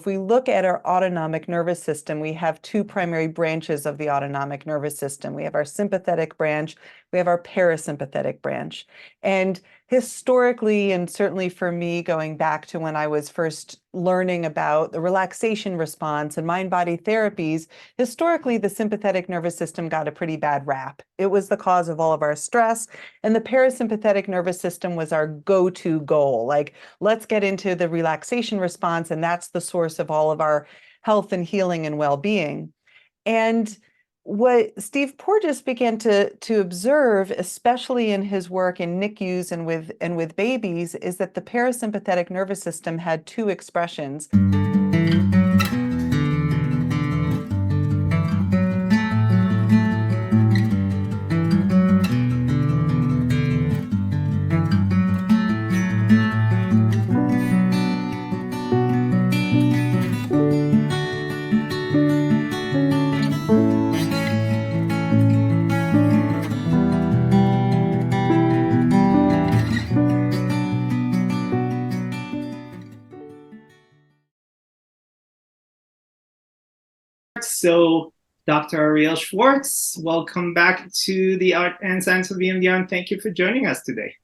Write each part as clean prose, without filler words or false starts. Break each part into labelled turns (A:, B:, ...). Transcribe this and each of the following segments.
A: If we look at our autonomic nervous system, we have two primary branches of the autonomic nervous system. We have our sympathetic branch, we have our parasympathetic branch. And historically, and certainly for me, going back to when I was first learning about the relaxation response and mind-body therapies, historically, the sympathetic nervous system got a pretty bad rap. It was the cause of all of our stress, and the parasympathetic nervous system was our go-to goal. Like, let's get into the relaxation response, and that's the source of all of our health and healing and well-being. And what Steve Porges began to observe, especially in his work in NICUs and with babies, is that the parasympathetic nervous system had two expressions.
B: So, Dr. Arielle Schwartz, welcome back to the Art and Science of EMDR, and thank you for joining us today.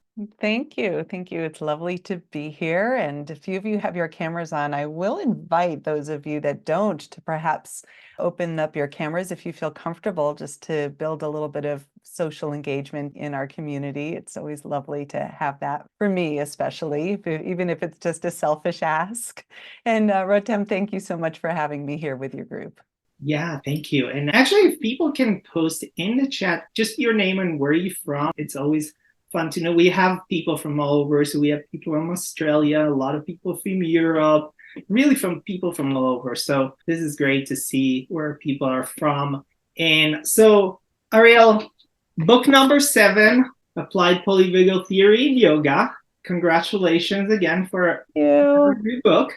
A: Thank you. Thank you. It's lovely to be here. And a few of you have your cameras on. I will invite those of you that don't to perhaps open up your cameras if you feel comfortable, just to build a little bit of social engagement in our community. It's always lovely to have that, for me especially, even if it's just a selfish ask. And Rotem, thank you so much for having me here with your group.
B: Yeah, thank you. And actually, if people can post in the chat just your name and where you're from, it's always fun to know. We have people from all over. So we have people from Australia, a lot of people from Europe, really from people from all over. So this is great to see where people are from. And so, Arielle, book number 7, Applied Polyvagal Theory in Yoga. Congratulations again for your new book.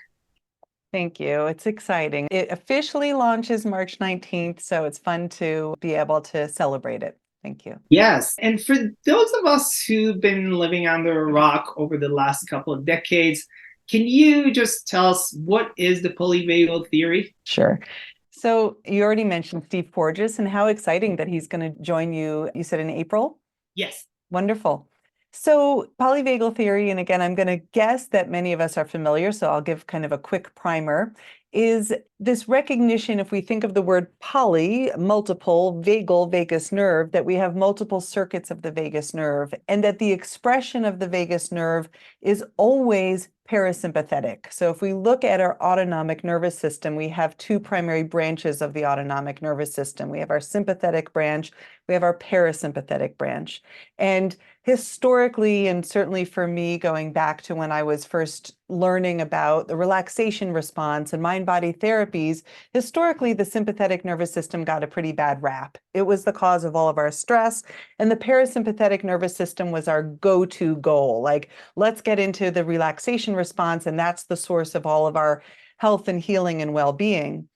A: Thank you. It's exciting. It officially launches March 19th, so it's fun to be able to celebrate it. Thank you.
B: Yes. And for those of us who've been living under a rock over the last couple of decades, can you just tell us what is the polyvagal theory?
A: Sure. So you already mentioned Steve Porges, and how exciting that he's going to join you. You said in April?
B: Yes.
A: Wonderful. So polyvagal theory, and again, I'm going to guess that many of us are familiar, so I'll give kind of a quick primer, is this recognition, if we think of the word poly, multiple, vagal, vagus nerve, that we have multiple circuits of the vagus nerve, and that the expression of the vagus nerve is always parasympathetic. So if we look at our autonomic nervous system, we have two primary branches of the autonomic nervous system. We have our sympathetic branch, we have our parasympathetic branch. And historically, and certainly for me, going back to when I was first learning about the relaxation response and mind-body therapies, historically, the sympathetic nervous system got a pretty bad rap. It was the cause of all of our stress, and the parasympathetic nervous system was our go-to goal. Like, let's get into the relaxation response, and that's the source of all of our health and healing and well-being.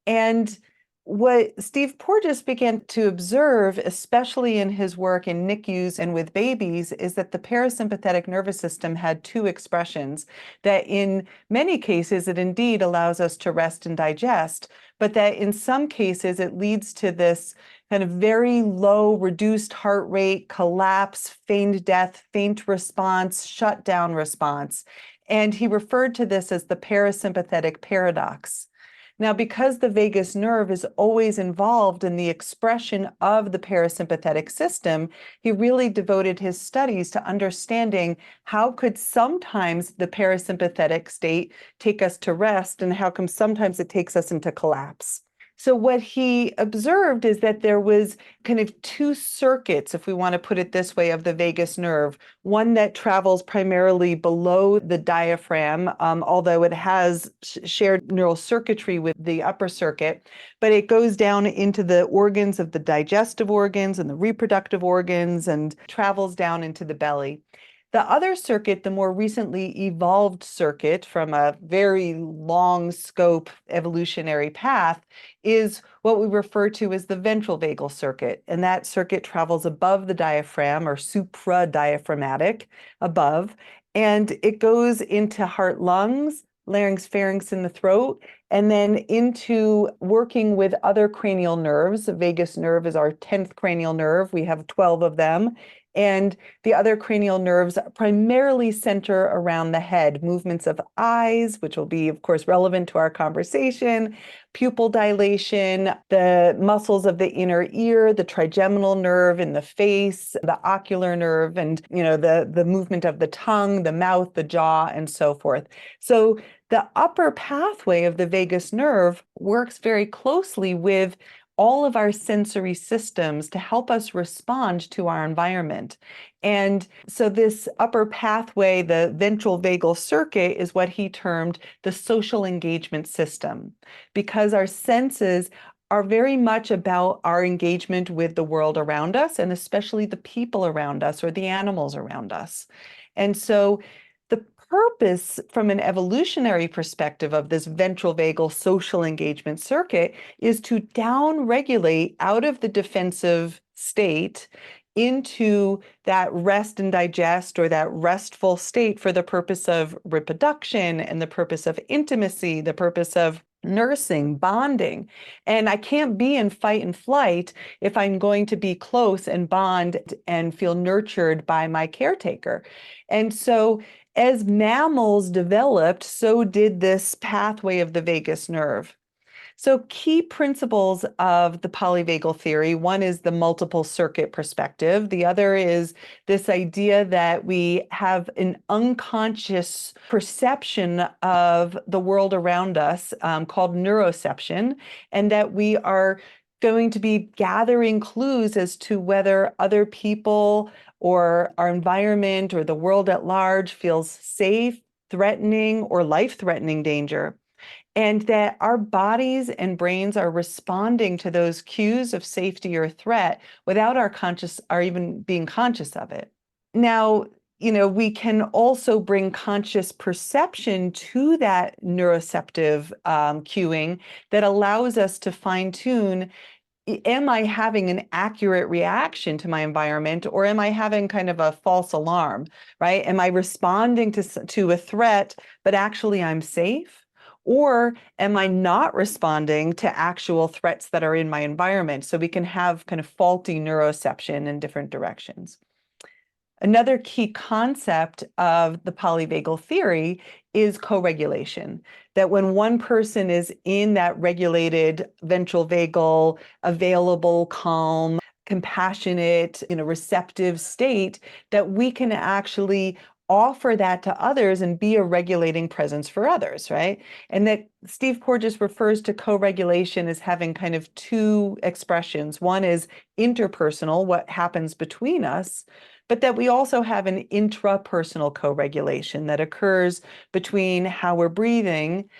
A: And what Steve Porges began to observe, especially in his work in NICUs and with babies, is that the parasympathetic nervous system had two expressions, that in many cases it indeed allows us to rest and digest, but that in some cases it leads to this kind of very low, reduced heart rate, collapse, feigned death, faint response, shutdown response. And he referred to this as the parasympathetic paradox. Now, because the vagus nerve is always involved in the expression of the parasympathetic system, he really devoted his studies to understanding how could sometimes the parasympathetic state take us to rest, and how come sometimes it takes us into collapse. So what he observed is that there was kind of two circuits, if we want to put it this way, of the vagus nerve. One that travels primarily below the diaphragm, although it has shared neural circuitry with the upper circuit, but it goes down into the organs of the digestive organs and the reproductive organs and travels down into the belly. The other circuit, the more recently evolved circuit from a very long scope evolutionary path, is what we refer to as the ventral vagal circuit. And that circuit travels above the diaphragm, or supradiaphragmatic, above, and it goes into heart lungs, larynx, pharynx in the throat, and then into working with other cranial nerves. The vagus nerve is our 10th cranial nerve. We have 12 of them. And the other cranial nerves primarily center around the head, movements of eyes, which will be, of course, relevant to our conversation, pupil dilation, the muscles of the inner ear, the trigeminal nerve in the face, the ocular nerve, and the movement of the tongue, the mouth, the jaw, and so forth. So the upper pathway of the vagus nerve works very closely with all of our sensory systems to help us respond to our environment. And so this upper pathway, the ventral vagal circuit, is what he termed the social engagement system, because our senses are very much about our engagement with the world around us, and especially the people around us or the animals around us. And so the purpose from an evolutionary perspective of this ventral vagal social engagement circuit is to down-regulate out of the defensive state into that rest and digest, or that restful state, for the purpose of reproduction and the purpose of intimacy, the purpose of nursing, bonding. And I can't be in fight and flight if I'm going to be close and bond and feel nurtured by my caretaker. And so as mammals developed, so did this pathway of the vagus nerve. So key principles of the polyvagal theory: one is the multiple circuit perspective. The other is this idea that we have an unconscious perception of the world around us, called neuroception, and that we are going to be gathering clues as to whether other people or our environment or the world at large feels safe, threatening, or life-threatening danger. And that our bodies and brains are responding to those cues of safety or threat without our even being conscious of it. Now, we can also bring conscious perception to that neuroceptive cueing that allows us to fine-tune: am I having an accurate reaction to my environment, or am I having kind of a false alarm, right? Am I responding to a threat, but actually I'm safe? Or am I not responding to actual threats that are in my environment? So we can have kind of faulty neuroception in different directions. Another key concept of the polyvagal theory is co-regulation, that when one person is in that regulated ventral vagal, available, calm, compassionate, receptive state, that we can actually offer that to others and be a regulating presence for others, right? And that Steve Porges refers to co-regulation as having kind of two expressions. One is interpersonal, what happens between us, but that we also have an intrapersonal co-regulation that occurs between how we're breathing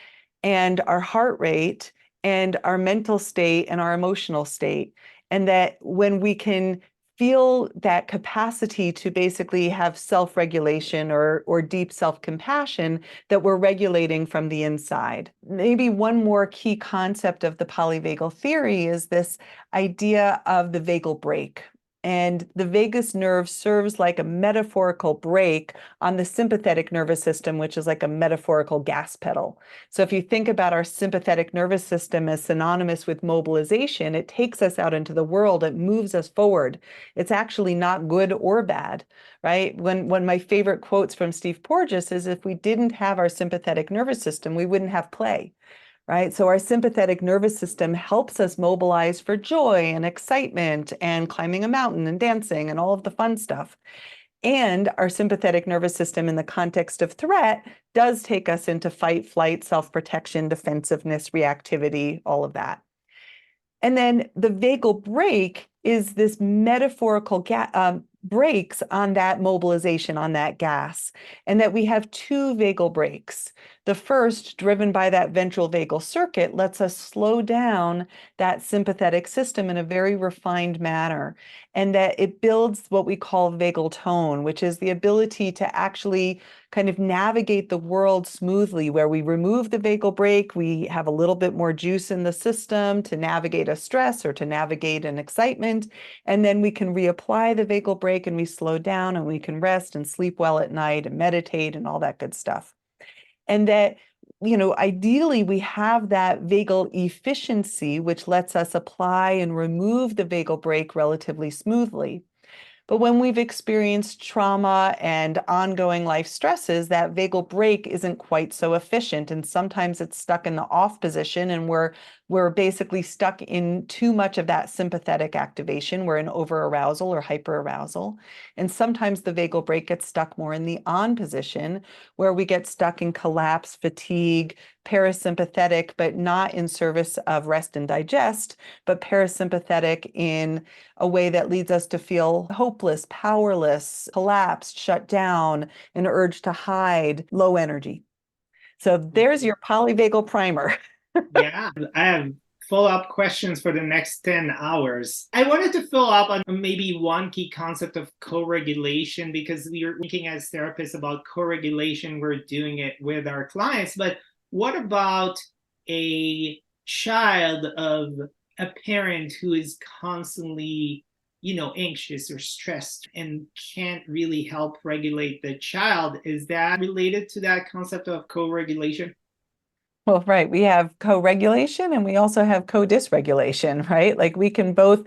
A: and our heart rate and our mental state and our emotional state. And that when we can feel that capacity to basically have self-regulation or deep self-compassion, that we're regulating from the inside. Maybe one more key concept of the polyvagal theory is this idea of the vagal brake. And the vagus nerve serves like a metaphorical brake on the sympathetic nervous system, which is like a metaphorical gas pedal. So if you think about our sympathetic nervous system as synonymous with mobilization, it takes us out into the world, it moves us forward. It's actually not good or bad, right? One of my favorite quotes from Steve Porges is, if we didn't have our sympathetic nervous system, we wouldn't have play. Right? So our sympathetic nervous system helps us mobilize for joy and excitement and climbing a mountain and dancing and all of the fun stuff. And our sympathetic nervous system in the context of threat does take us into fight, flight, self-protection, defensiveness, reactivity, all of that. And then the vagal brake is this metaphorical brakes on that mobilization, on that gas, and that we have two vagal brakes. The first, driven by that ventral vagal circuit, lets us slow down that sympathetic system in a very refined manner, and that it builds what we call vagal tone, which is the ability to actually kind of navigate the world smoothly. Where we remove the vagal brake, we have a little bit more juice in the system to navigate a stress or to navigate an excitement, and then we can reapply the vagal brake and we slow down and we can rest and sleep well at night and meditate and all that good stuff. And that ideally we have that vagal efficiency, which lets us apply and remove the vagal brake relatively smoothly. But when we've experienced trauma and ongoing life stresses, that vagal brake isn't quite so efficient. And sometimes it's stuck in the off position, and we're basically stuck in too much of that sympathetic activation. We're in overarousal or hyperarousal. And sometimes the vagal brake gets stuck more in the on position, where we get stuck in collapse, fatigue, parasympathetic, but not in service of rest and digest, but parasympathetic in a way that leads us to feel hopeless, powerless, collapsed, shut down, an urge to hide, low energy. So there's your polyvagal primer.
B: Yeah, I have follow-up questions for the next 10 hours. I wanted to follow up on maybe one key concept of co-regulation, because we are thinking as therapists about co-regulation. We're doing it with our clients. But what about a child of a parent who is constantly, anxious or stressed and can't really help regulate the child? Is that related to that concept of co-regulation?
A: Well, right. We have co-regulation and we also have co-dysregulation, right? Like we can both,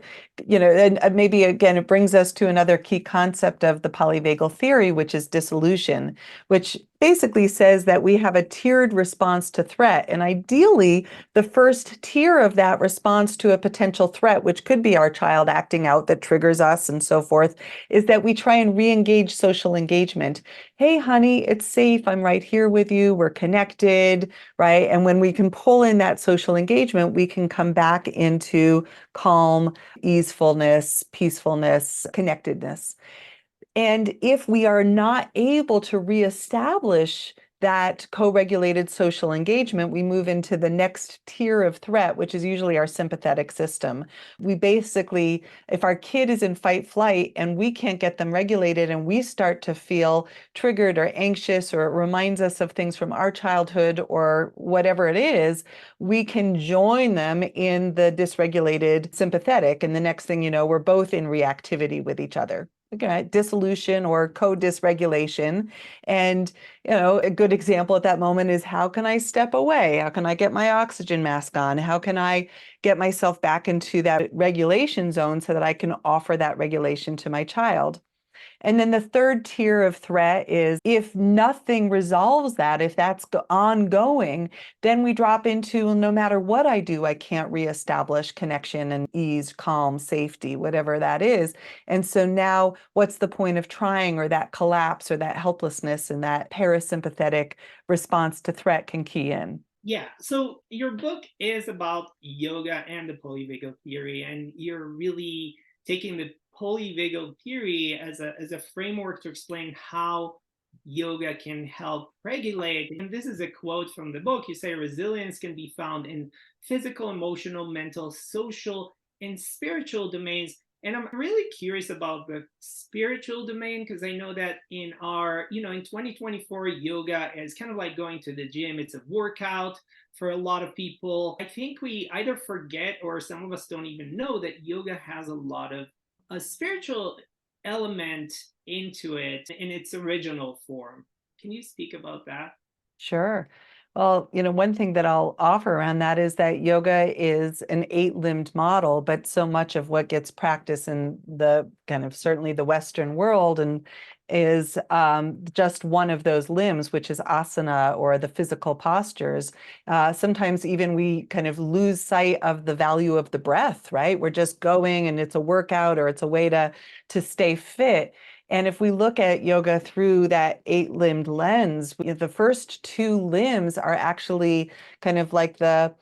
A: and maybe again, it brings us to another key concept of the polyvagal theory, which is dissolution, which basically says that we have a tiered response to threat. And ideally, the first tier of that response to a potential threat, which could be our child acting out that triggers us and so forth, is that we try and re-engage social engagement. Hey, honey, it's safe. I'm right here with you. We're connected, right? And when we can pull in that social engagement, we can come back into calm, easefulness, peacefulness, connectedness. And if we are not able to reestablish that co-regulated social engagement, we move into the next tier of threat, which is usually our sympathetic system. We basically, if our kid is in fight flight and we can't get them regulated and we start to feel triggered or anxious, or it reminds us of things from our childhood or whatever it is, we can join them in the dysregulated sympathetic. And the next thing you know, we're both in reactivity with each other. Okay, dissolution or co-dysregulation. And, a good example at that moment is, how can I step away? How can I get my oxygen mask on? How can I get myself back into that regulation zone so that I can offer that regulation to my child? And then the third tier of threat is, if nothing resolves that, if that's ongoing, then we drop into, no matter what I do, I can't reestablish connection and ease, calm, safety, whatever that is. And so now what's the point of trying, or that collapse or that helplessness and that parasympathetic response to threat can key in.
B: Yeah, so your book is about yoga and the polyvagal theory, and you're really taking the polyvagal theory as a framework to explain how yoga can help regulate. And this is a quote from the book. You say resilience can be found in physical, emotional, mental, social, and spiritual domains. And I'm really curious about the spiritual domain, because I know that in our, in 2024, yoga is kind of like going to the gym. It's a workout for a lot of people. I think we either forget, or some of us don't even know, that yoga has a lot of a spiritual element into it in its original form. Can you speak about that?
A: Sure. Well, one thing that I'll offer around that is that yoga is an 8-limbed model, but so much of what gets practiced in the kind of certainly the Western world and is just one of those limbs, which is asana, or the physical postures. Sometimes even we kind of lose sight of the value of the breath, right? We're just going and it's a workout, or it's a way to stay fit. And if we look at yoga through that 8-limbed lens, the first 2 limbs are actually kind of like the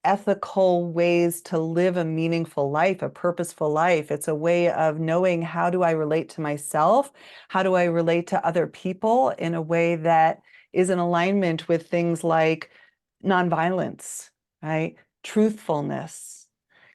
A: ethical ways to live a meaningful life, a purposeful life. It's a way of knowing, how do I relate to myself? How do I relate to other people in a way that is in alignment with things like nonviolence, right? Truthfulness,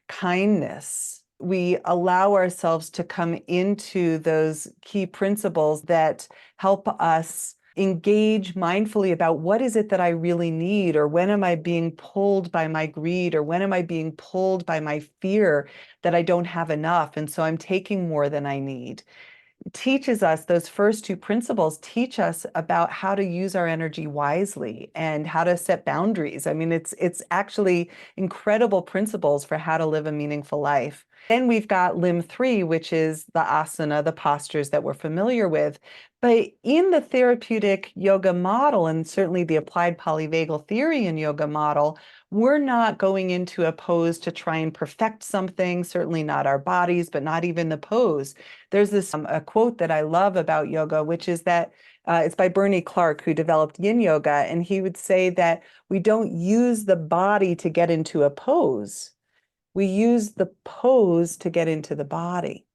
A: kindness. We allow ourselves to come into those key principles that help us engage mindfully about, what is it that I really need, or when am I being pulled by my greed, or when am I being pulled by my fear that I don't have enough, and so I'm taking more than I need. teaches us, those first two principles teach us about how to use our energy wisely and how to set boundaries. I mean, it's actually incredible principles for how to live a meaningful life. Then we've got limb 3, which is the asana, the postures that we're familiar with. But in the therapeutic yoga model, and certainly the applied polyvagal theory and yoga model, we're not going into a pose to try and perfect something, certainly not our bodies, but not even the pose. There's this a quote that I love about yoga, which is that it's by Bernie Clark, who developed yin yoga. And he would say that we don't use the body to get into a pose. We use the pose to get into the body.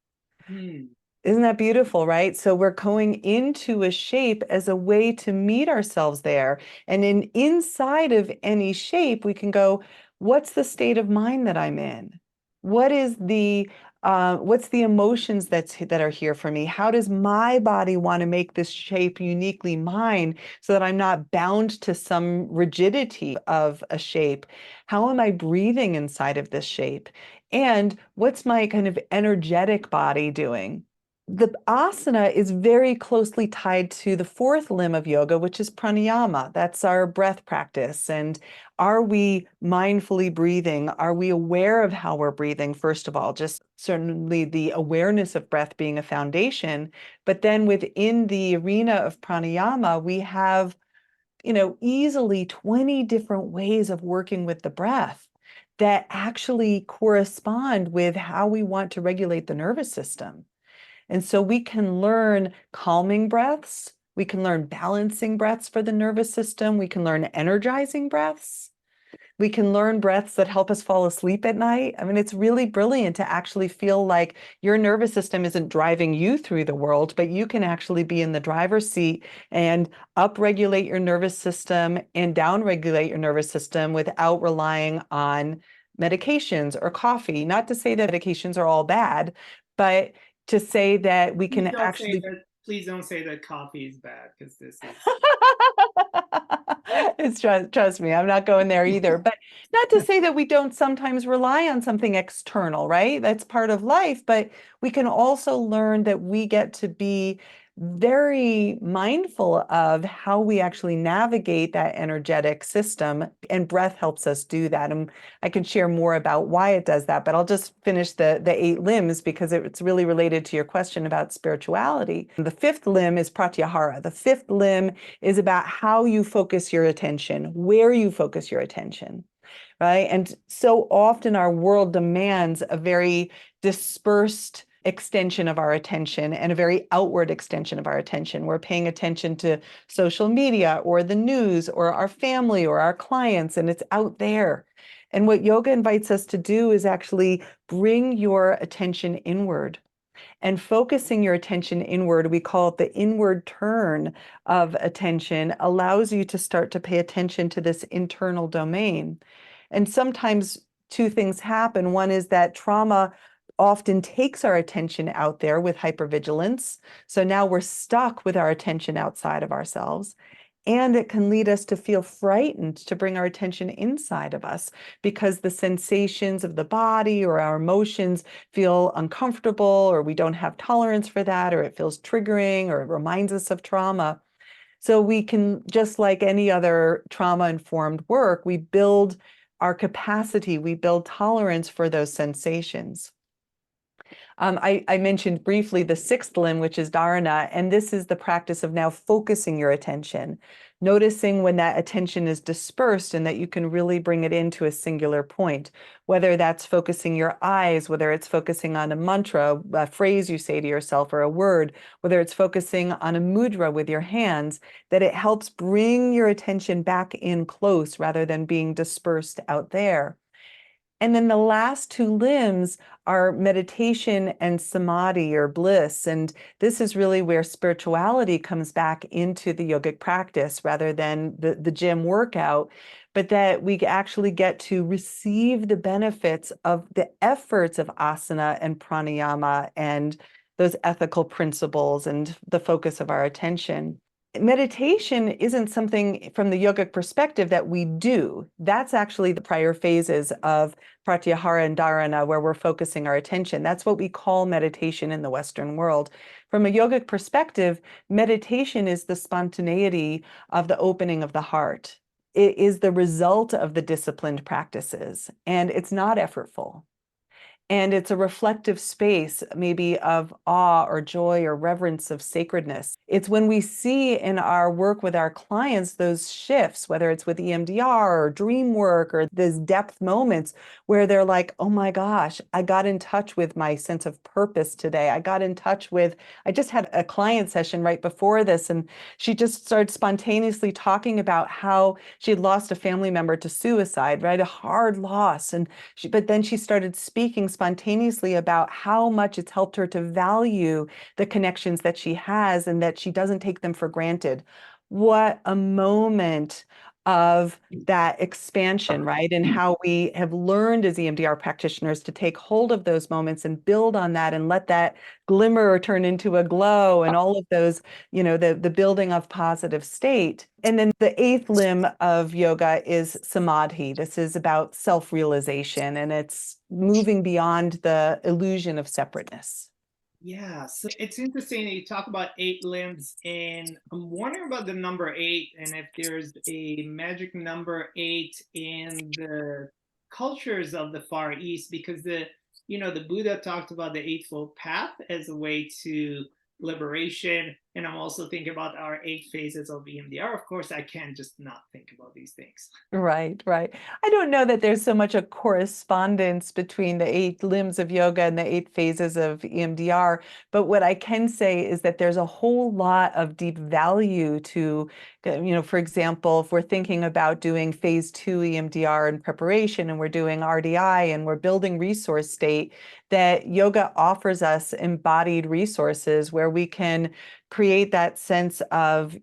B: Hmm.
A: Isn't that beautiful, right? So we're going into a shape as a way to meet ourselves there. And inside of any shape, we can go, what's the state of mind that I'm in? What is what's the emotions that are here for me? How does my body want to make this shape uniquely mine so that I'm not bound to some rigidity of a shape? How am I breathing inside of this shape? And what's my kind of energetic body doing? The asana is very closely tied to the fourth limb of yoga, which is pranayama. That's our breath practice. And are we mindfully breathing? Are we aware of how we're breathing? First of all, just certainly the awareness of breath being a foundation. But then within the arena of pranayama, we have, easily 20 different ways of working with the breath that actually correspond with how we want to regulate the nervous system. And so we can learn calming breaths. We can learn balancing breaths for the nervous system. We can learn energizing breaths. We can learn breaths that help us fall asleep at night. I mean, it's really brilliant to actually feel like your nervous system isn't driving you through the world, but you can actually be in the driver's seat and upregulate your nervous system and downregulate your nervous system without relying on medications or coffee. Not to say that medications are all bad, but to say that we can actually
B: Please don't say that coffee is bad, because this is
A: it's trust me, I'm not going there either. But not to say that we don't sometimes rely on something external, right? That's part of life. But we can also learn that we get to be very mindful of how we actually navigate that energetic system, and breath helps us do that. And I can share more about why it does that, but I'll just finish the 8 limbs because it's really related to your question about spirituality. The 5th limb is pratyahara. The 5th limb is about how you focus your attention, where you focus your attention, right? And so often our world demands a very dispersed extension of our attention and a very outward extension of our attention. We're paying attention to social media or the news or our family or our clients, and it's out there. And what yoga invites us to do is actually bring your attention inward. And focusing your attention inward, we call it the inward turn of attention, allows you to start to pay attention to this internal domain. And sometimes two things happen. One is that trauma often takes our attention out there with hypervigilance. So now we're stuck with our attention outside of ourselves. And it can lead us to feel frightened to bring our attention inside of us because the sensations of the body or our emotions feel uncomfortable, or we don't have tolerance for that, or it feels triggering, or it reminds us of trauma. So we can, just like any other trauma-informed work, we build our capacity, we build tolerance for those sensations. I mentioned briefly the 6th limb, which is dharana, and this is the practice of now focusing your attention, noticing when that attention is dispersed and that you can really bring it into a singular point, whether that's focusing your eyes, whether it's focusing on a mantra, a phrase you say to yourself, or a word, whether it's focusing on a mudra with your hands, that it helps bring your attention back in close rather than being dispersed out there. And then the last 2 limbs are meditation and samadhi, or bliss. And this is really where spirituality comes back into the yogic practice rather than the gym workout, but that we actually get to receive the benefits of the efforts of asana and pranayama and those ethical principles and the focus of our attention. Meditation isn't something from the yogic perspective that we do. That's actually the prior phases of pratyahara and dharana, where we're focusing our attention. That's what we call meditation in the Western world. From a yogic perspective, meditation is the spontaneity of the opening of the heart. It is the result of the disciplined practices, and it's not effortful. And it's a reflective space, maybe of awe or joy or reverence of sacredness. It's when we see in our work with our clients those shifts, whether it's with EMDR or dream work or these depth moments where they're like, oh my gosh, I got in touch with my sense of purpose today. I just had a client session right before this, and she just started spontaneously talking about how she had lost a family member to suicide, right? A hard loss. But then she started speaking spontaneously about how much it's helped her to value the connections that she has and that she doesn't take them for granted. What a moment of that expansion, right? And how we have learned as EMDR practitioners to take hold of those moments and build on that and let that glimmer turn into a glow and all of those, the building of positive state. And then the eighth limb of yoga is samadhi. This is about self-realization, and it's moving beyond the illusion of separateness.
B: Yeah, so it's interesting that you talk about 8 limbs, and I'm wondering about the number 8 and if there's a magic number 8 in the cultures of the Far East, because the Buddha talked about the Eightfold Path as a way to liberation. And I'm also thinking about our 8 phases of EMDR. Of course, I can't just not think about these things.
A: Right, right. I don't know that there's so much a correspondence between the 8 limbs of yoga and the 8 phases of EMDR, but what I can say is that there's a whole lot of deep value to, for example, if we're thinking about doing phase 2 EMDR in preparation and we're doing RDI and we're building resource state, that yoga offers us embodied resources where we can create that sense of,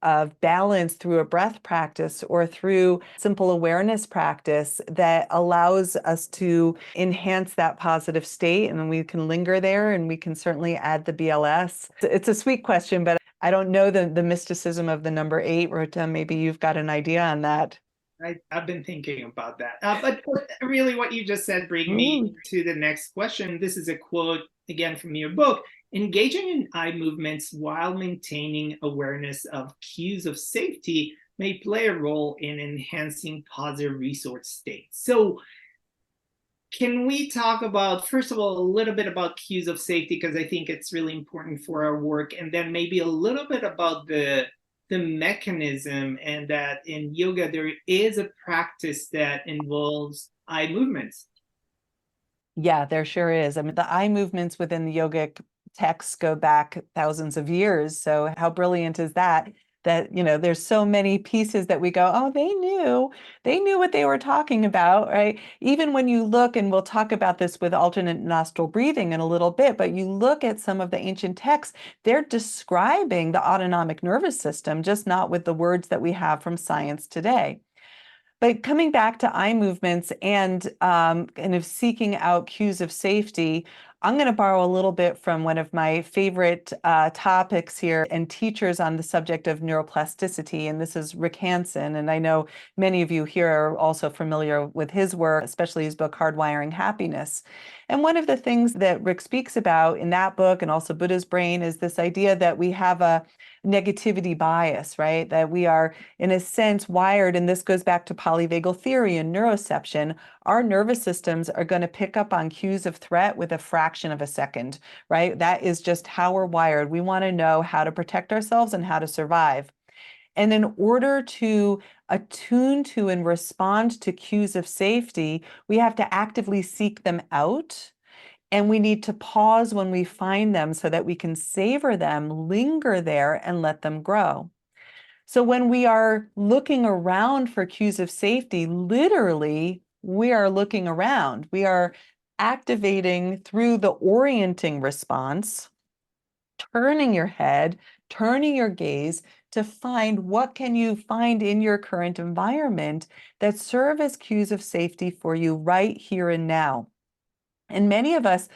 A: of balance through a breath practice or through simple awareness practice that allows us to enhance that positive state. And we can linger there, and we can certainly add the BLS. It's a sweet question, but I don't know the mysticism of the number 8. Rota, maybe you've got an idea on that.
B: I've been thinking about that. But really, what you just said brings me to the next question. This is a quote again from your book. Engaging in eye movements while maintaining awareness of cues of safety may play a role in enhancing positive resource states. So, can we talk about, first of all, a little bit about cues of safety, because I think it's really important for our work, and then maybe a little bit about the mechanism, and that in yoga there is a practice that involves eye movements.
A: Yeah, there sure is. I mean, the eye movements within the yogic texts go back thousands of years. So how brilliant is that? That, there's so many pieces that we go, oh, they knew what they were talking about, right? Even when you look, and we'll talk about this with alternate nostril breathing in a little bit, but you look at some of the ancient texts, they're describing the autonomic nervous system, just not with the words that we have from science today. But coming back to eye movements and kind of seeking out cues of safety, I'm going to borrow a little bit from one of my favorite topics here and teachers on the subject of neuroplasticity, and this is Rick Hansen. And I know many of you here are also familiar with his work, especially his book, Hardwiring Happiness. And one of the things that Rick speaks about in that book and also Buddha's Brain is this idea that we have a negativity bias, right? That we are, in a sense, wired, and this goes back to polyvagal theory and neuroception. Our nervous systems are going to pick up on cues of threat with a fraction of a second, right? That is just how we're wired. We want to know how to protect ourselves and how to survive. And in order to attune to and respond to cues of safety, we have to actively seek them out. And we need to pause when we find them so that we can savor them, linger there, and let them grow. So when we are looking around for cues of safety, literally, we are looking around. We are activating through the orienting response, turning your head, turning your gaze to find what can you find in your current environment that serve as cues of safety for you right here and now. And many of us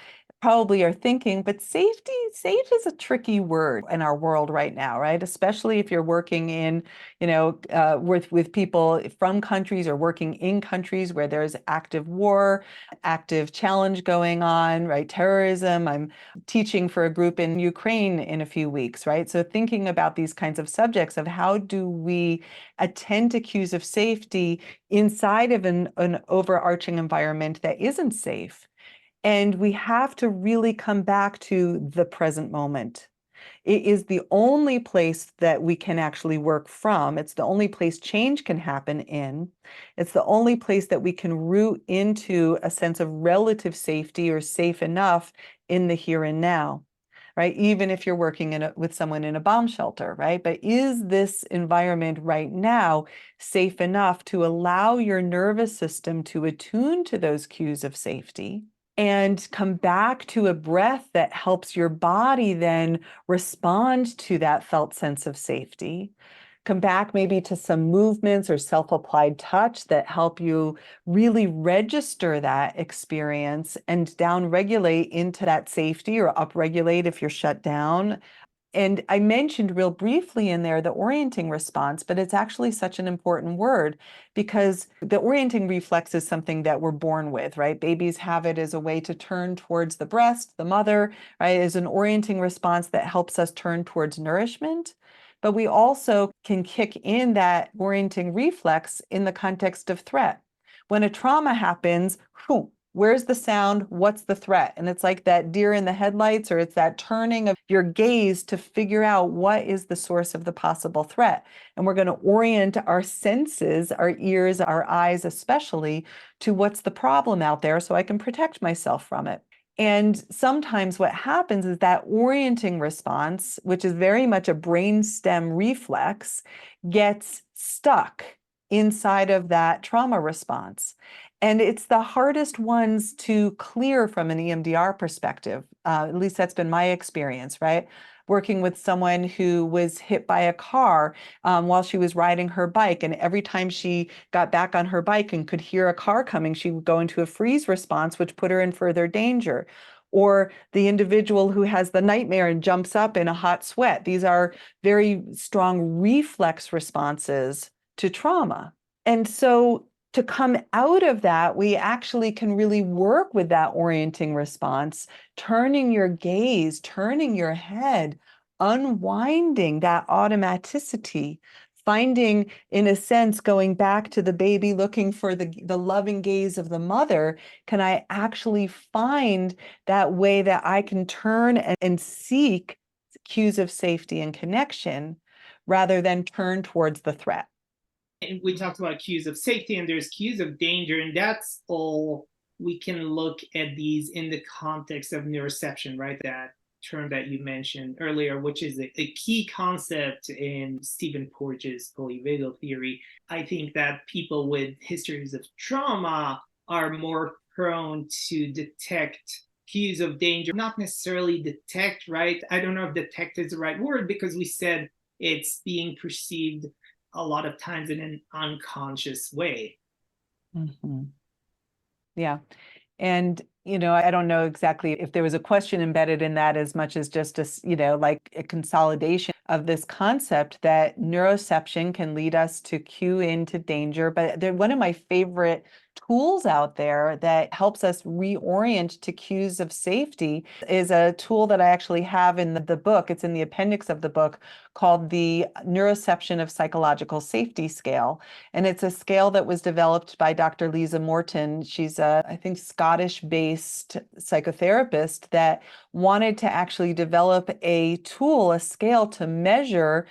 A: probably are thinking, but safe is a tricky word in our world right now, right? Especially if you're working in, with people from countries or working in countries where there's active war, active challenge going on, right? Terrorism. I'm teaching for a group in Ukraine in a few weeks, right? So thinking about these kinds of subjects of how do we attend to cues of safety inside of an overarching environment that isn't safe. And we have to really come back to the present moment. It is the only place that we can actually work from. It's the only place change can happen in. It's the only place that we can root into a sense of relative safety or safe enough in the here and now, right? Even if you're working with someone in a bomb shelter, right? But is this environment right now safe enough to allow your nervous system to attune to those cues of safety? And come back to a breath that helps your body then respond to that felt sense of safety. Come back maybe to some movements or self-applied touch that help you really register that experience and downregulate into that safety or upregulate if you're shut down. And I mentioned real briefly in there the orienting response, but it's actually such an important word because the orienting reflex is something that we're born with, right? Babies have it as a way to turn towards the breast, the mother, right? Is an orienting response that helps us turn towards nourishment. But we also can kick in that orienting reflex in the context of threat. When a trauma happens, where's the sound? What's the threat? And it's like that deer in the headlights, or it's that turning of your gaze to figure out what is the source of the possible threat. And we're going to orient our senses, our ears, our eyes especially, to what's the problem out there so I can protect myself from it. And sometimes what happens is that orienting response, which is very much a brainstem reflex, gets stuck inside of that trauma response. And it's the hardest ones to clear from an EMDR perspective. At least that's been my experience, right? Working with someone who was hit by a car while she was riding her bike. And every time she got back on her bike and could hear a car coming, she would go into a freeze response, which put her in further danger. Or the individual who has the nightmare and jumps up in a hot sweat. These are very strong reflex responses to trauma. And so to come out of that, we actually can really work with that orienting response, turning your gaze, turning your head, unwinding that automaticity, finding, in a sense, going back to the baby looking for the loving gaze of the mother. Can I actually find that way that I can turn and seek cues of safety and connection rather than turn towards the threat?
B: And we talked about cues of safety and there's cues of danger, and that's all we can look at these in the context of neuroception, right? That term that you mentioned earlier, which is a key concept in Stephen Porges' polyvagal theory. I think that people with histories of trauma are more prone to detect cues of danger, not necessarily detect, right? I don't know if detect is the right word because we said it's being perceived a lot of times in an unconscious way.
A: Mm-hmm. Yeah. And, I don't know exactly if there was a question embedded in that as much as just like a consolidation of this concept that neuroception can lead us to cue into danger. But one of my favorite tools out there that helps us reorient to cues of safety is a tool that I actually have in the book. It's in the appendix of the book called the Neuroception of Psychological Safety Scale. And it's a scale that was developed by Dr. Lisa Morton. She's a, I think, Scottish-based psychotherapist that wanted to actually develop a tool, a scale to measure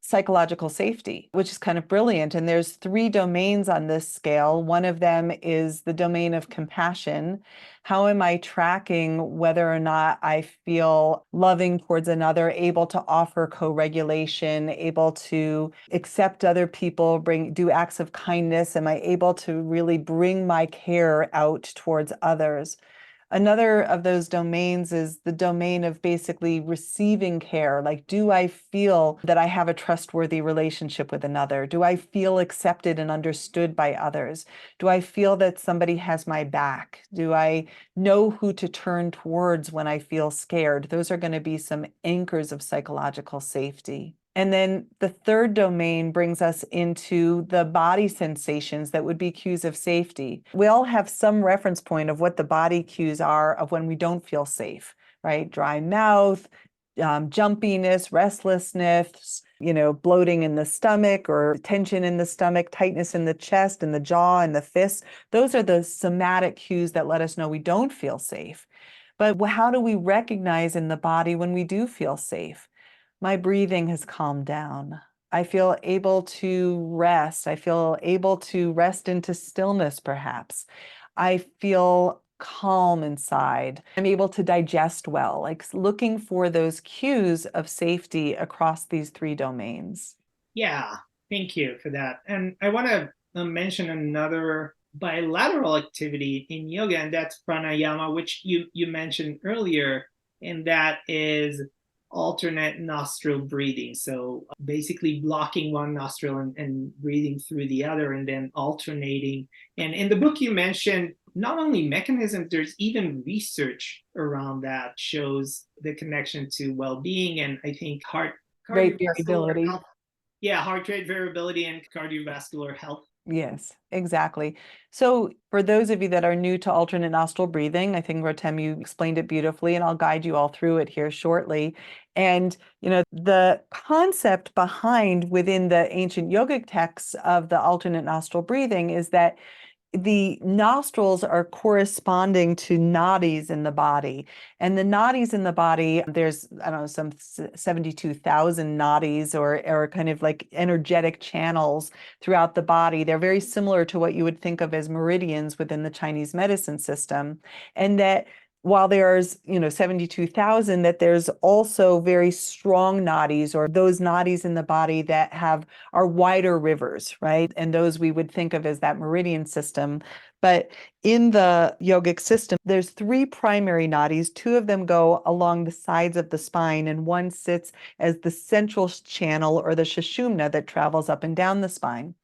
A: psychological safety, which is kind of brilliant. And there's 3 domains on this scale. One of them is the domain of compassion. How am I tracking whether or not I feel loving towards another, able to offer co-regulation, able to accept other people, do acts of kindness? Am I able to really bring my care out towards others? Another of those domains is the domain of basically receiving care. Like, do I feel that I have a trustworthy relationship with another? Do I feel accepted and understood by others? Do I feel that somebody has my back? Do I know who to turn towards when I feel scared? Those are going to be some anchors of psychological safety. And then the third domain brings us into the body sensations that would be cues of safety. We all have some reference point of what the body cues are of when we don't feel safe, right? Dry mouth, jumpiness, restlessness, bloating in the stomach or tension in the stomach, tightness in the chest and the jaw and the fists. Those are the somatic cues that let us know we don't feel safe. But how do we recognize in the body when we do feel safe? My breathing has calmed down. I feel able to rest. I feel able to rest into stillness, perhaps. I feel calm inside. I'm able to digest well, like looking for those cues of safety across these three domains.
B: Yeah, thank you for that. And I want to mention another bilateral activity in yoga, and that's pranayama, which you mentioned earlier, and that is alternate nostril breathing. So basically blocking one nostril and breathing through the other, and then alternating. And in the book you mentioned not only mechanisms, there's even research around that shows the connection to well-being, and I think
A: Great
B: cardiovascular
A: variability.
B: health. Yeah, heart rate variability and cardiovascular health.
A: Yes, exactly. So for those of you that are new to alternate nostril breathing, I think Rotem, you explained it beautifully, and I'll guide you all through it here shortly. And, the concept behind within the ancient yogic texts of the alternate nostril breathing is that the nostrils are corresponding to nadis in the body. And the nadis in the body, there's, I don't know, some 72,000 nadis or kind of like energetic channels throughout the body. They're very similar to what you would think of as meridians within the Chinese medicine system. And that while there's 72,000, that there's also very strong nadis, or those nadis in the body that are wider rivers, right? And those we would think of as that meridian system. But in the yogic system, there's three primary nadis. Two of them go along the sides of the spine, and one sits as the central channel, or the sushumna, that travels up and down the spine.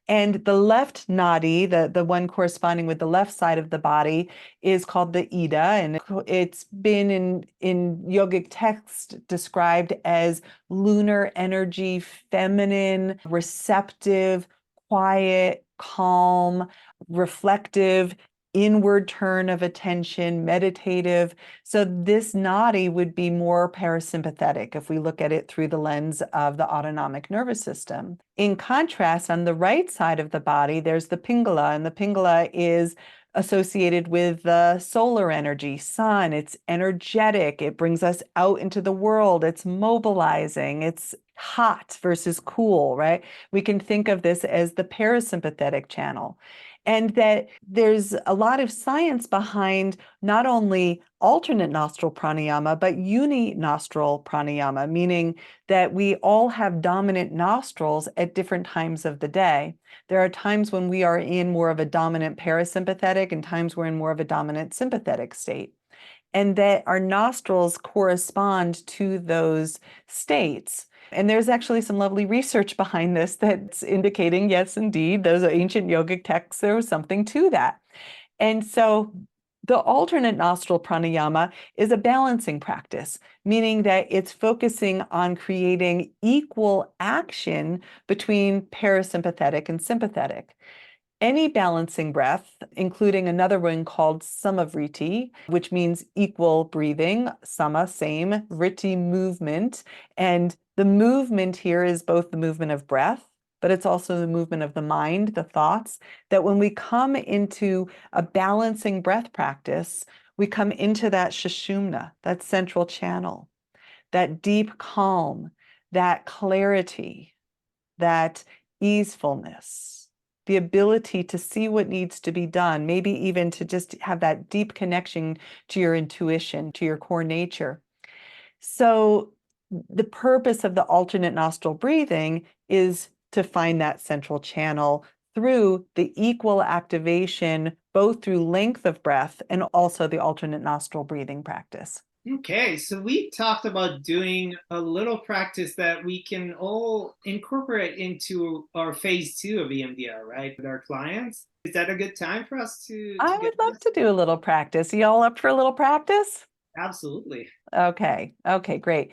A: And the left nadi, the one corresponding with the left side of the body, is called the Ida. And it's been in yogic text described as lunar energy, feminine, receptive, quiet, calm, reflective, inward turn of attention, meditative. So this nadi would be more parasympathetic if we look at it through the lens of the autonomic nervous system. In contrast, on the right side of the body, there's the Pingala, and the Pingala is associated with the solar energy, sun. It's energetic. It brings us out into the world. It's mobilizing. It's hot versus cool, right? We can think of this as the parasympathetic channel. And that there's a lot of science behind not only alternate nostril pranayama, but uni-nostril pranayama, meaning that we all have dominant nostrils at different times of the day. There are times when we are in more of a dominant parasympathetic and times we're in more of a dominant sympathetic state. And that our nostrils correspond to those states. And there's actually some lovely research behind this that's indicating, yes, indeed, those ancient yogic texts, there was something to that. And so the alternate nostril pranayama is a balancing practice, meaning that it's focusing on creating equal action between parasympathetic and sympathetic. Any balancing breath, including another one called samavriti, which means equal breathing, sama, same, vriti, movement. And the movement here is both the movement of breath, but it's also the movement of the mind, the thoughts, that when we come into a balancing breath practice, we come into that sushumna, that central channel, that deep calm, that clarity, that easefulness, the ability to see what needs to be done, maybe even to just have that deep connection to your intuition, to your core nature. So the purpose of the alternate nostril breathing is to find that central channel through the equal activation, both through length of breath and also the alternate nostril breathing practice.
B: Okay, so we talked about doing a little practice that we can all incorporate into our phase 2 of EMDR, right, with our clients. Is that a good time for us
A: I
B: to get
A: would love
B: this?
A: to do a little practice. You all up for a little practice?
B: Absolutely.
A: Okay. Okay, great.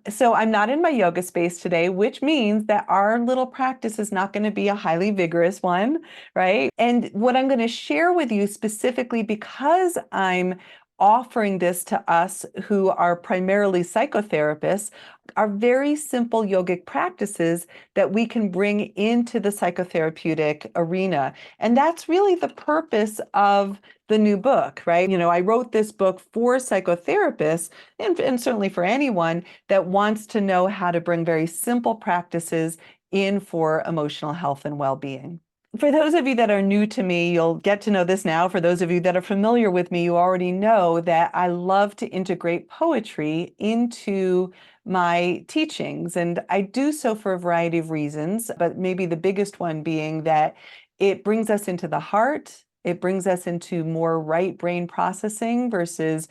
A: So I'm not in my yoga space today, which means that our little practice is not going to be a highly vigorous one, right? And what I'm going to share with you specifically, because I'm offering this to us who are primarily psychotherapists, are very simple yogic practices that we can bring into the psychotherapeutic arena. And that's really the purpose of the new book, right? I wrote this book for psychotherapists and certainly for anyone that wants to know how to bring very simple practices in for emotional health and well-being. For those of you that are new to me, you'll get to know this now. For those of you that are familiar with me, you already know that I love to integrate poetry into my teachings. And I do so for a variety of reasons, but maybe the biggest one being that it brings us into the heart. It brings us into more right brain processing versus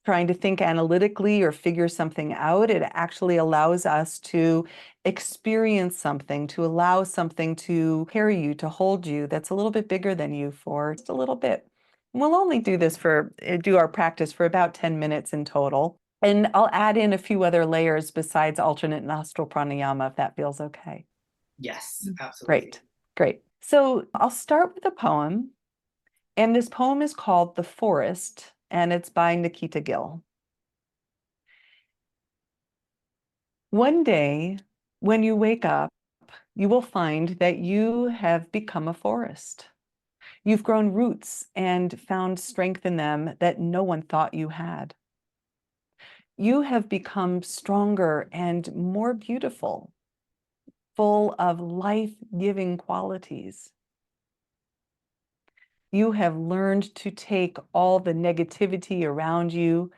A: trying to think analytically or figure something out. It actually allows us to experience something, to allow something to carry you, to hold you, that's a little bit bigger than you for just a little bit. We'll only do our practice for about 10 minutes in total. And I'll add in a few other layers besides alternate nostril pranayama, if that feels okay.
B: Yes, absolutely.
A: Great, great. So I'll start with a poem. And this poem is called The Forest, and it's by Nikita Gill. One day, when you wake up, you will find that you have become a forest. You've grown roots and found strength in them that no one thought you had. You have become stronger and more beautiful, full of life-giving qualities. You have learned to take all the negativity around you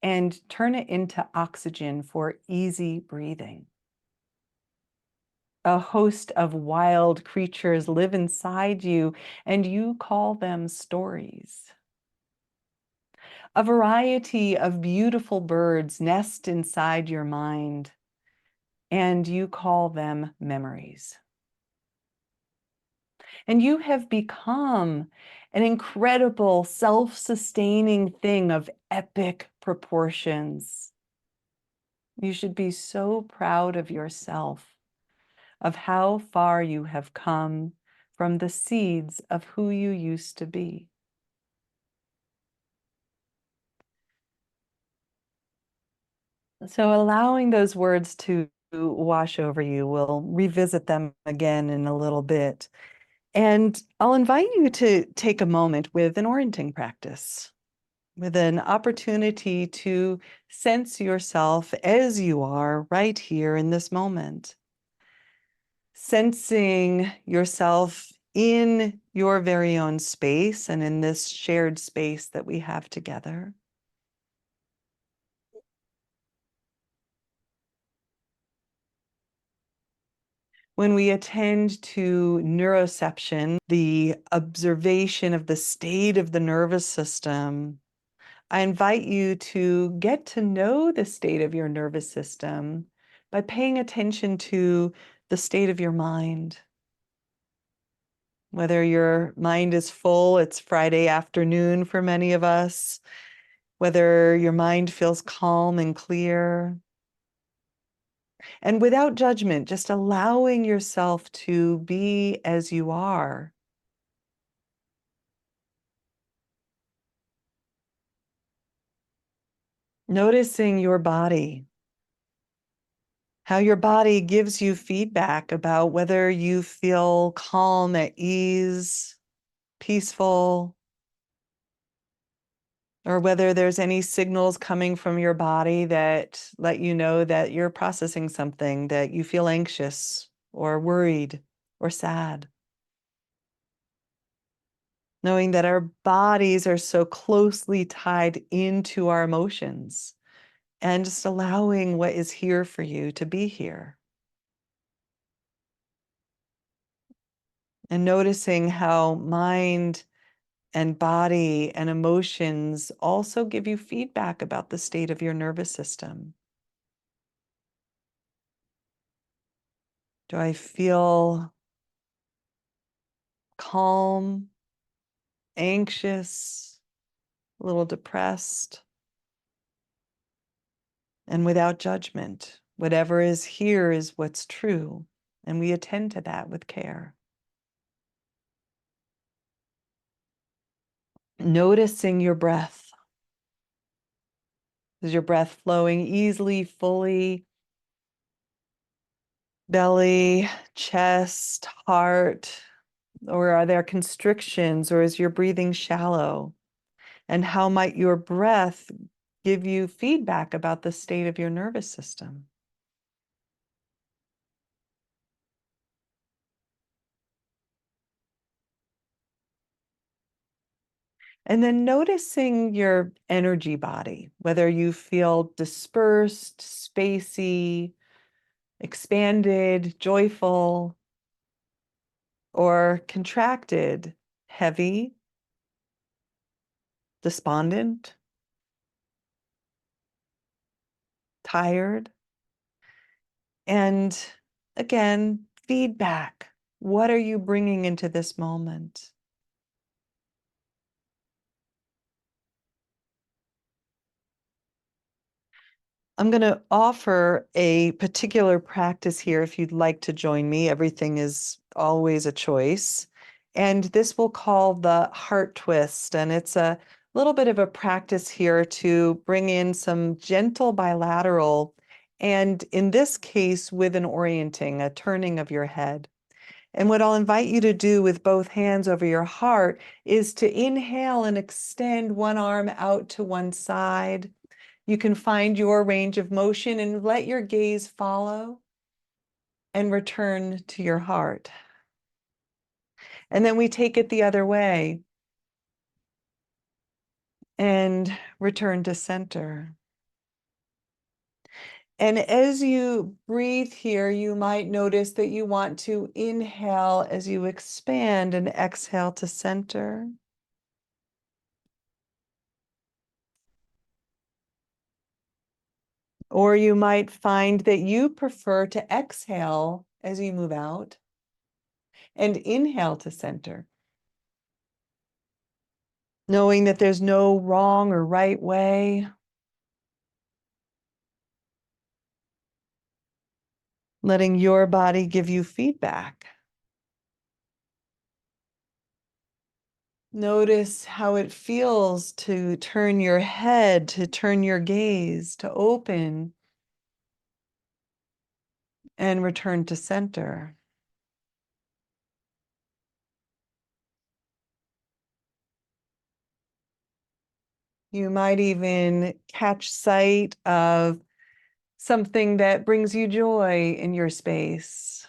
A: and turn it into oxygen for easy breathing. A host of wild creatures live inside you, and you call them stories. A variety of beautiful birds nest inside your mind, and you call them memories. And you have become an incredible self-sustaining thing of epic proportions. You should be so proud of yourself, of how far you have come from the seeds of who you used to be. So allowing those words to wash over you, we'll revisit them again in a little bit. And I'll invite you to take a moment with an orienting practice, with an opportunity to sense yourself as you are right here in this moment. Sensing yourself in your very own space and in this shared space that we have together. When we attend to neuroception, the observation of the state of the nervous system, I invite you to get to know the state of your nervous system by paying attention to the state of your mind. Whether your mind is full, it's Friday afternoon for many of us, whether your mind feels calm and clear. And without judgment, just allowing yourself to be as you are. Noticing your body, how your body gives you feedback about whether you feel calm, at ease, peaceful, or whether there's any signals coming from your body that let you know that you're processing something, that you feel anxious or worried or sad. Knowing that our bodies are so closely tied into our emotions, and just allowing what is here for you to be here. and noticing how mind and body and emotions also give you feedback about the state of your nervous system. Do I feel calm, anxious, a little depressed, and without judgment? Whatever is here is what's true, and we attend to that with care. Noticing your breath. Is your breath flowing easily, fully? Belly, chest, heart, or are there constrictions, or is your breathing shallow? And how might your breath give you feedback about the state of your nervous system? And then noticing your energy body, whether you feel dispersed, spacey, expanded, joyful, or contracted, heavy, despondent, tired. And again, feedback. What are you bringing into this moment? I'm going to offer a particular practice here if you'd like to join me. Everything is always a choice. And this we'll call the heart twist. And it's a little bit of a practice here to bring in some gentle bilateral, and in this case, with an orienting, a turning of your head. And what I'll invite you to do with both hands over your heart is to inhale and extend one arm out to one side. You can find your range of motion and let your gaze follow and return to your heart. And then we take it the other way and return to center. And as you breathe here, you might notice that you want to inhale as you expand and exhale to center. Or you might find that you prefer to exhale as you move out and inhale to center, knowing that there's no wrong or right way. Letting your body give you feedback. Notice how it feels to turn your head, to turn your gaze, to open and return to center. You might even catch sight of something that brings you joy in your space.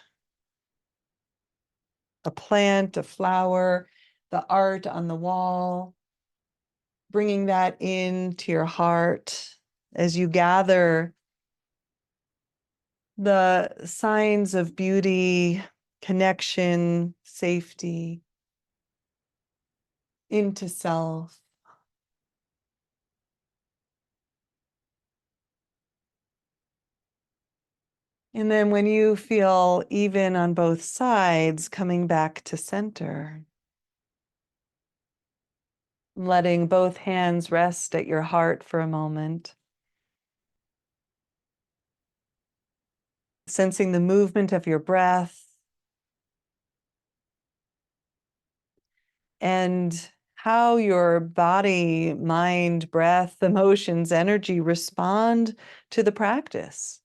A: A plant, a flower, the art on the wall. Bringing that into your heart as you gather the signs of beauty, connection, safety into self. And then when you feel even on both sides, coming back to center. Letting both hands rest at your heart for a moment. Sensing the movement of your breath. And how your body, mind, breath, emotions, energy respond to the practice.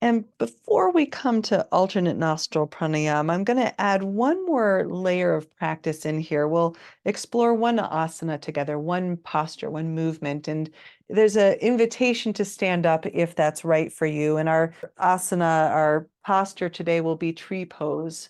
A: And before we come to alternate nostril pranayama, I'm going to add one more layer of practice in here. We'll explore one asana together, one posture, one movement. And there's an invitation to stand up if that's right for you. And our asana, our posture today will be tree pose.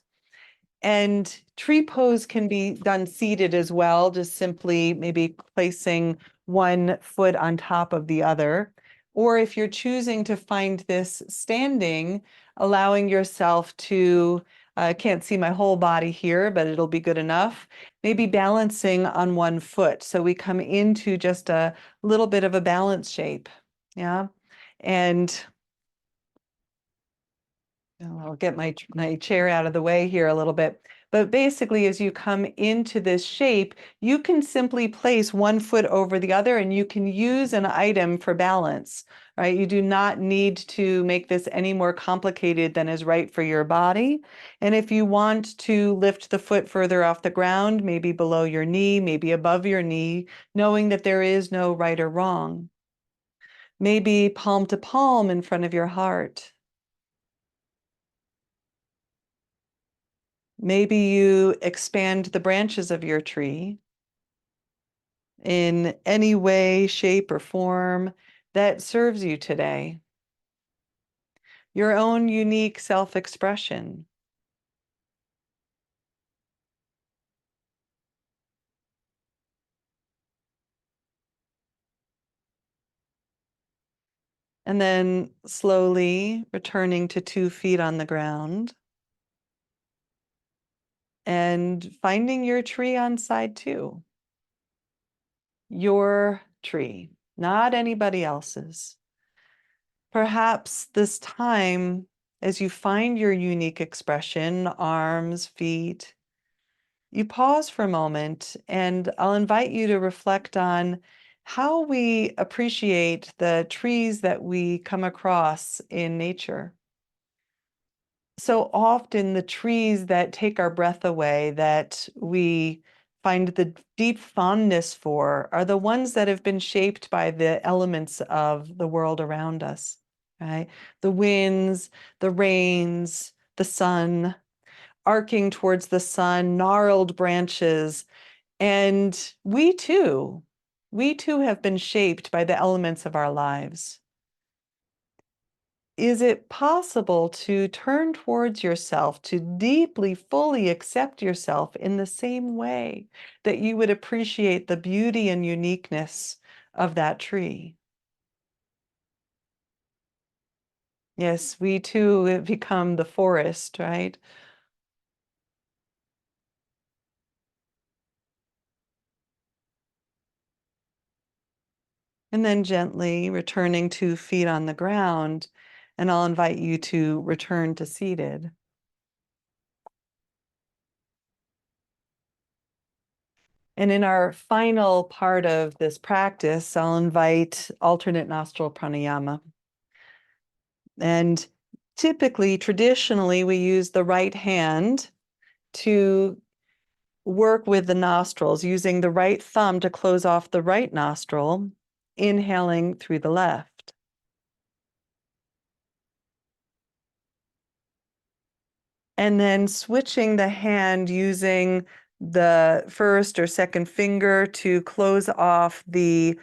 A: And tree pose can be done seated as well, just simply maybe placing one foot on top of the other. Or if you're choosing to find this standing, allowing yourself to, I can't see my whole body here, but it'll be good enough. Maybe balancing on one foot. So we come into just a little bit of a balance shape. Yeah. And I'll get my chair out of the way here a little bit. But basically, as you come into this shape, you can simply place one foot over the other and you can use an item for balance, right? You do not need to make this any more complicated than is right for your body. And if you want to lift the foot further off the ground, maybe below your knee, maybe above your knee, knowing that there is no right or wrong. Maybe palm to palm in front of your heart. Maybe you expand the branches of your tree in any way, shape, or form that serves you today. Your own unique self-expression. And then slowly returning to 2 feet on the ground and finding your tree on side 2. Your tree, not anybody else's. Perhaps this time, as you find your unique expression, arms, feet, you pause for a moment, and I'll invite you to reflect on how we appreciate the trees that we come across in nature. So often, the trees that take our breath away, that we find the deep fondness for, are the ones that have been shaped by the elements of the world around us, right? The winds, the rains, the sun, arcing towards the sun, gnarled branches. And we too have been shaped by the elements of our lives. Is it possible to turn towards yourself, to deeply, fully accept yourself in the same way that you would appreciate the beauty and uniqueness of that tree? Yes, we too have become the forest, right? And then gently returning 2 feet on the ground, and I'll invite you to return to seated. And in our final part of this practice, I'll invite alternate nostril pranayama. And typically, traditionally, we use the right hand to work with the nostrils, using the right thumb to close off the right nostril, inhaling through the left. And then switching the hand using the first or second finger to close off the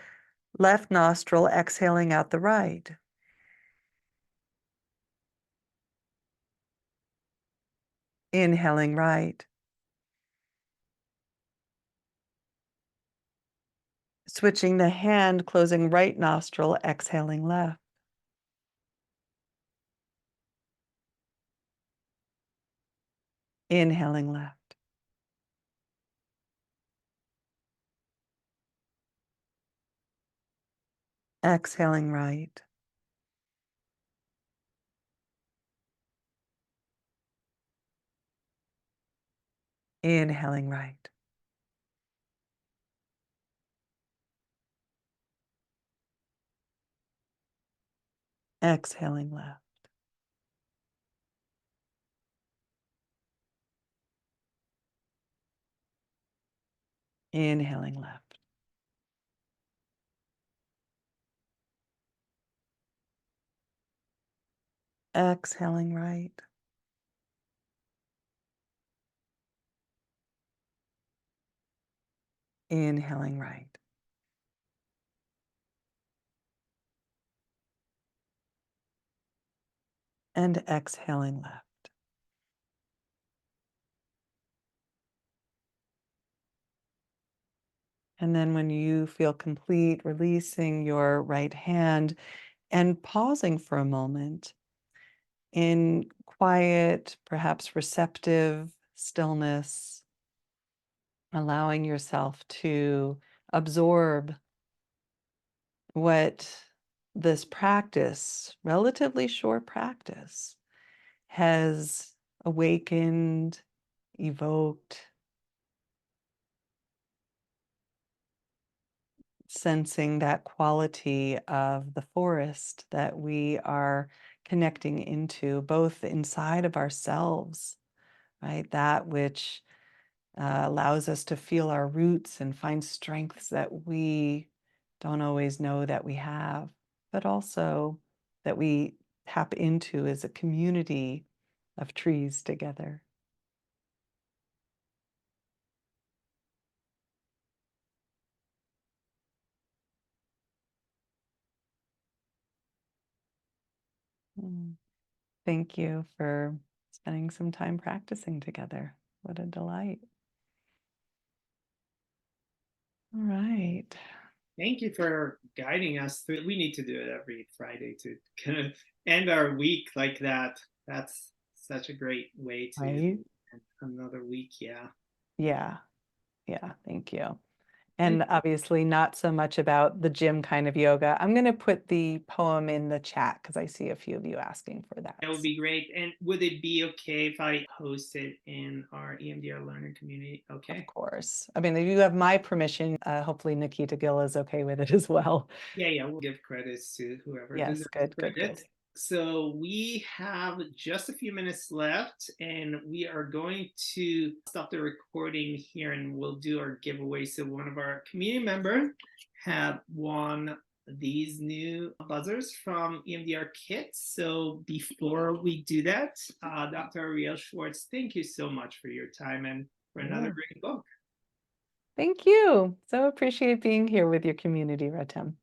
A: left nostril, exhaling out the right. Inhaling right. Switching the hand, closing right nostril, exhaling left. Inhaling left. Exhaling right. Inhaling right. Exhaling left. Inhaling left. Exhaling right. Inhaling right. And exhaling left. And then when you feel complete, releasing your right hand and pausing for a moment in quiet, perhaps receptive stillness, allowing yourself to absorb what this practice, relatively short practice, has awakened, evoked, sensing that quality of the forest that we are connecting into, both inside of ourselves, right? That which allows us to feel our roots and find strengths that we don't always know that we have, but also that we tap into as a community of trees together. Mm. Thank you for spending some time practicing together. What a delight. All right.
B: Thank you for guiding us through. We need to do it every Friday to kind of end our week like that. That's such a great way to
A: Right?
B: end another week. Yeah.
A: Yeah. Yeah. Thank you.
B: And
A: And obviously not so much about the gym kind of yoga. I'm going to put the poem in the chat because I see a few of you asking for that.
B: that would be great. And would it be okay if I post it in our EMDR learner community? Okay.
A: Of course. I mean, if you have my permission, hopefully Nikita Gill is okay with it as well.
B: Yeah, we'll give credits to whoever
A: Yes,
B: deserves
A: good, good,
B: credit.
A: good.
B: So we have just a few minutes left, and we are going to stop the recording here, and we'll do our giveaway. So one of our community members had won these new buzzers from EMDR Kits. So before we do that, Dr. Arielle Schwartz, thank you so much for your time and for another great book.
A: Thank you. So appreciate being here with your community, Ratem.